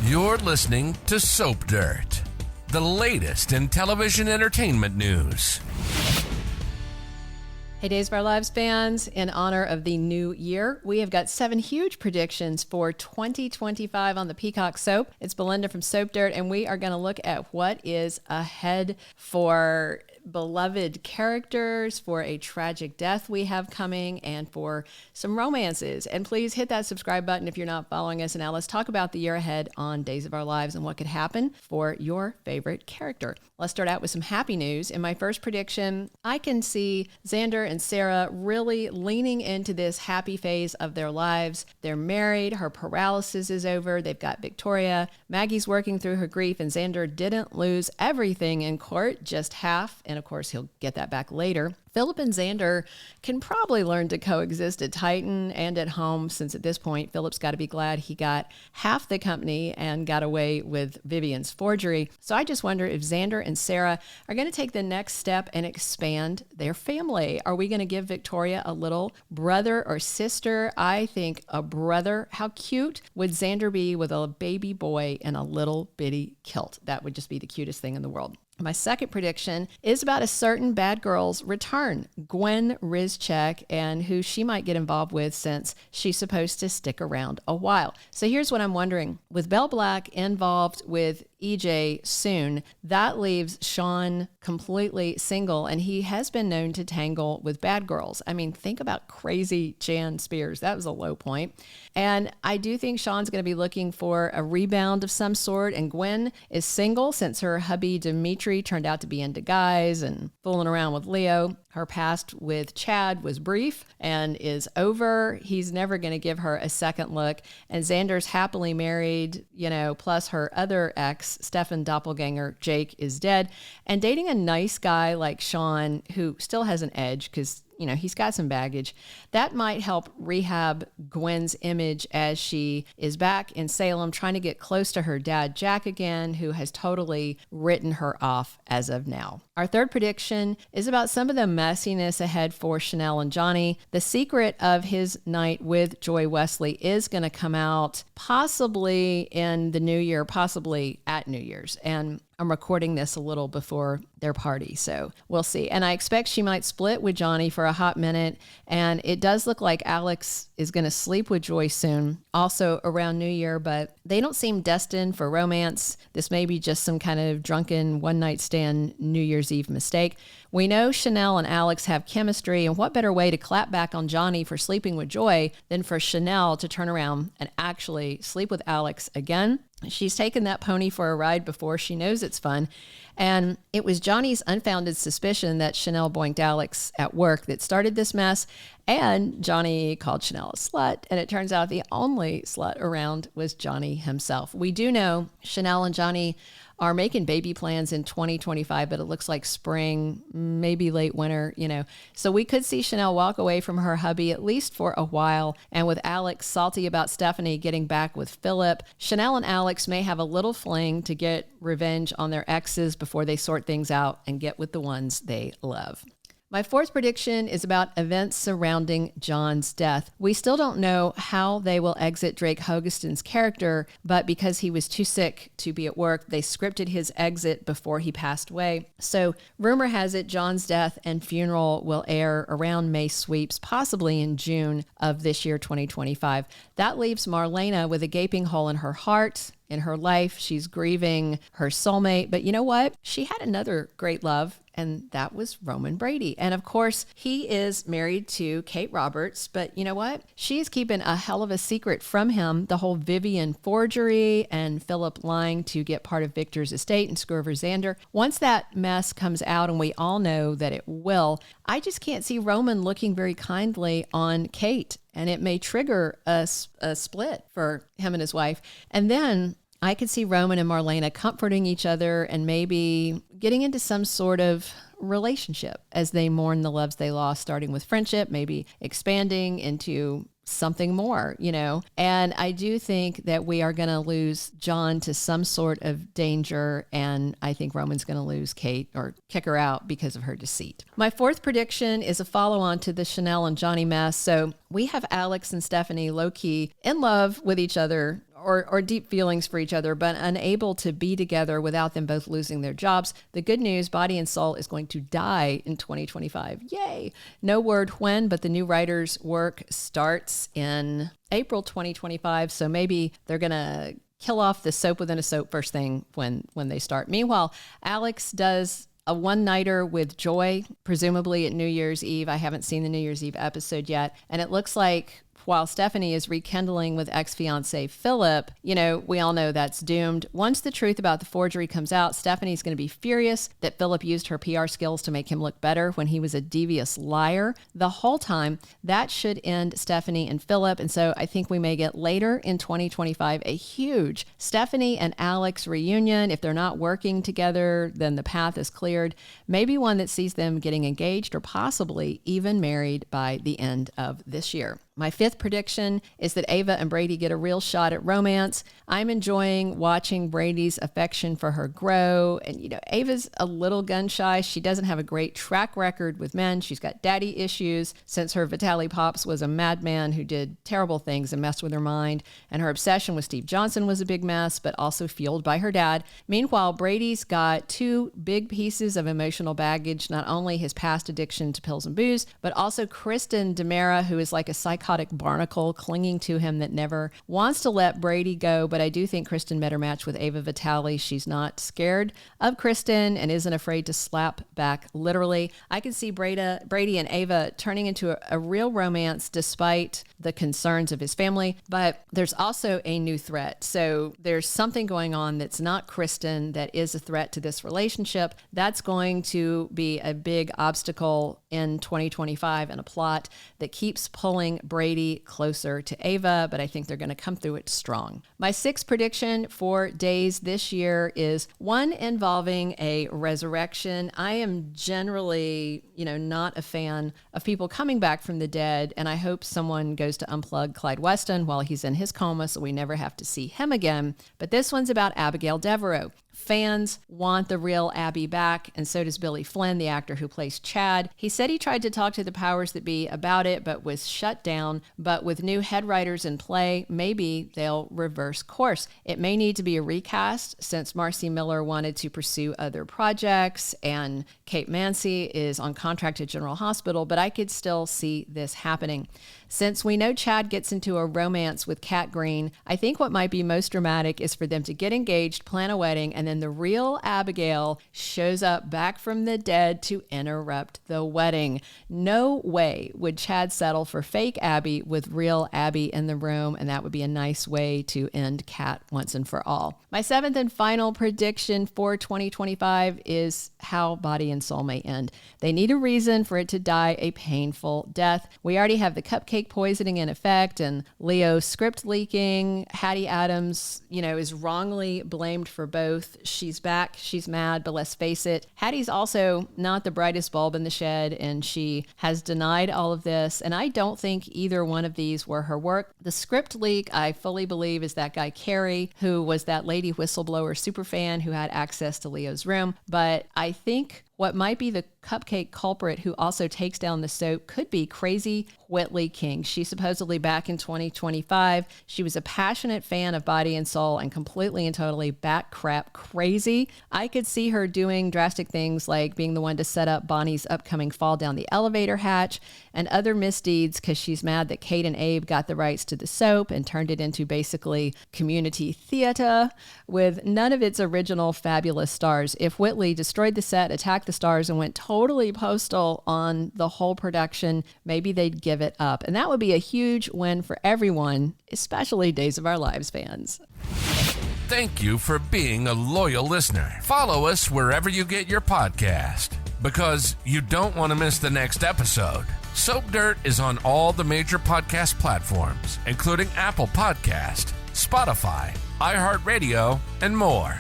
You're listening to Soap Dirt, the latest in television entertainment news. Hey, Days of Our Lives fans, in honor of the new year, we have got 7 huge predictions for 2025 on the Peacock soap. It's Belinda from Soap Dirt, and we are going to look at what is ahead for beloved characters, for a tragic death we have coming, and for some romances. And please hit that subscribe button if you're not following us. And now let's talk about the year ahead on Days of Our Lives and what could happen for your favorite character. Let's start out with some happy news. In my first prediction, I can see Xander and Sarah really leaning into this happy phase of their lives. They're married, her paralysis is over, they've got Victoria, Maggie's working through her grief, and Xander didn't lose everything in court, just half. And of course, he'll get that back later. Philip and Xander can probably learn to coexist at Titan and at home, since at this point, Philip's got to be glad he got half the company and got away with Vivian's forgery. So I just wonder if Xander and Sarah are going to take the next step and expand their family. Are we going to give Victoria a little brother or sister? I think a brother. How cute would Xander be with a baby boy in a little bitty kilt? That would just be the cutest thing in the world. My second prediction is about a certain bad girl's return, Gwen Rizczech, and who she might get involved with since she's supposed to stick around a while. So here's what I'm wondering. With Belle Black involved with EJ soon, that leaves Shawn completely single, and he has been known to tangle with bad girls. I mean, think about crazy Jan Spears. That was a low point. And I do think Shawn's going to be looking for a rebound of some sort, and Gwen is single since her hubby Dimitri turned out to be into guys and fooling around with Leo. Her past with Chad was brief and is over. He's never going to give her a second look. And Xander's happily married, plus her other ex, Stefan Doppelganger, Jake, is dead. And dating a nice guy like Shawn, who still has an edge because he's got some baggage. That might help rehab Gwen's image as she is back in Salem trying to get close to her dad, Jack, again, who has totally written her off as of now. Our third prediction is about some of the messiness ahead for Chanel and Johnny. The secret of his night with Joy Wesley is going to come out possibly in the new year, possibly at New Year's. And I'm recording this a little before their party, so we'll see. And I expect she might split with Johnny for a hot minute. And it does look like Alex is going to sleep with Joy soon, also around New Year, but they don't seem destined for romance. This may be just some kind of drunken one-night stand New Year's Eve mistake. We know Chanel and Alex have chemistry, and what better way to clap back on Johnny for sleeping with Joy than for Chanel to turn around and actually sleep with Alex again? She's taken that pony for a ride before. She knows it's fun. And it was Johnny's unfounded suspicion that Chanel boinked Alex at work that started this mess. And Johnny called Chanel a slut. And it turns out the only slut around was Johnny himself. We do know Chanel and Johnny are making baby plans in 2025, but it looks like spring, maybe late winter, So we could see Chanel walk away from her hubby at least for a while. And with Alex salty about Stephanie getting back with Philip, Chanel and Alex may have a little fling to get revenge on their exes before they sort things out and get with the ones they love. My fourth prediction is about events surrounding John's death. We still don't know how they will exit Drake Hogestyn's character, but because he was too sick to be at work, they scripted his exit before he passed away. So rumor has it John's death and funeral will air around May sweeps, possibly in June of this year, 2025. That leaves Marlena with a gaping hole in her heart. In her life, she's grieving her soulmate, but you know what? She had another great love, and that was Roman Brady. And of course, he is married to Kate Roberts, but you know what? She's keeping a hell of a secret from him, the whole Vivian forgery and Philip lying to get part of Victor's estate and screw over Xander. Once that mess comes out, and we all know that it will, I just can't see Roman looking very kindly on Kate, and it may trigger a split for him and his wife. And then I could see Roman and Marlena comforting each other and maybe getting into some sort of relationship as they mourn the loves they lost, starting with friendship, maybe expanding into something more, And I do think that we are going to lose John to some sort of danger, and I think Roman's going to lose Kate or kick her out because of her deceit. My fourth prediction is a follow-on to the Chanel and Johnny mess. So we have Alex and Stephanie low-key in love with each other, or deep feelings for each other, but unable to be together without them both losing their jobs. The good news, Body and Soul is going to die in 2025. Yay! No word when, but the new writer's work starts in April 2025, so maybe they're going to kill off the soap within a soap first thing when they start. Meanwhile, Alex does a one-nighter with Joy, presumably at New Year's Eve. I haven't seen the New Year's Eve episode yet, and it looks like while Stephanie is rekindling with ex-fiancé Philip, we all know that's doomed. Once the truth about the forgery comes out, Stephanie's going to be furious that Philip used her PR skills to make him look better when he was a devious liar the whole time. That should end Stephanie and Philip, and so I think we may get later in 2025 a huge Stephanie and Alex reunion. If they're not working together, then the path is cleared. Maybe one that sees them getting engaged or possibly even married by the end of this year. My fifth prediction is that Ava and Brady get a real shot at romance. I'm enjoying watching Brady's affection for her grow. And, Ava's a little gun shy. She doesn't have a great track record with men. She's got daddy issues since her Vitali Pops was a madman who did terrible things and messed with her mind. And her obsession with Steve Johnson was a big mess, but also fueled by her dad. Meanwhile, Brady's got two big pieces of emotional baggage, not only his past addiction to pills and booze, but also Kristen DiMera, who is like a psychotic barnacle clinging to him that never wants to let Brady go. But I do think Kristen met her match with Ava Vitali. She's not scared of Kristen and isn't afraid to slap back literally. I can see Brady and Ava turning into a real romance despite the concerns of his family. But there's also a new threat. So there's something going on that's not Kristen that is a threat to this relationship. That's going to be a big obstacle in 2025 and a plot that keeps pulling Brady closer to Ava, but I think they're going to come through it strong. My sixth prediction for days this year is one involving a resurrection. I am generally, not a fan of people coming back from the dead, and I hope someone goes to unplug Clyde Weston while he's in his coma so we never have to see him again. But this one's about Abigail Deveraux. Fans want the real Abby back, and so does Billy Flynn, the actor who plays Chad. He said he tried to talk to the powers that be about it, but was shut down. But with new head writers in play, maybe they'll reverse course. It may need to be a recast, since Marcy Miller wanted to pursue other projects, and Kate Mansi is on contract at General Hospital, but I could still see this happening. Since we know Chad gets into a romance with Kat Green, I think what might be most dramatic is for them to get engaged, plan a wedding, and then the real Abigail shows up back from the dead to interrupt the wedding. No way would Chad settle for fake Abby with real Abby in the room, and that would be a nice way to end Kat once and for all. My seventh and final prediction for 2025 is how Body and Soul may end. They need a reason for it to die a painful death. We already have the cupcake poisoning in effect and Leo script leaking. Hattie Adams, is wrongly blamed for both. She's back, she's mad, but let's face it, Hattie's also not the brightest bulb in the shed, and she has denied all of this, and I don't think either one of these were her work. The script leak, I fully believe, is that guy Carrie, who was that lady whistleblower superfan who had access to Leo's room, but I think what might be the cupcake culprit who also takes down the soap could be crazy Whitley King. She's supposedly back in 2025. She was a passionate fan of Body and Soul and completely and totally bat crap crazy. I could see her doing drastic things like being the one to set up Bonnie's upcoming fall down the elevator hatch and other misdeeds because she's mad that Kate and Abe got the rights to the soap and turned it into basically community theater with none of its original fabulous stars. If Whitley destroyed the set, attacked the stars, and went totally postal on the whole production, maybe they'd give it up. And that would be a huge win for everyone, especially Days of Our Lives fans. Thank you for being a loyal listener. Follow us wherever you get your podcast, because you don't want to miss the next episode. Soap Dirt is on all the major podcast platforms, including Apple Podcast, Spotify, iHeartRadio, and more.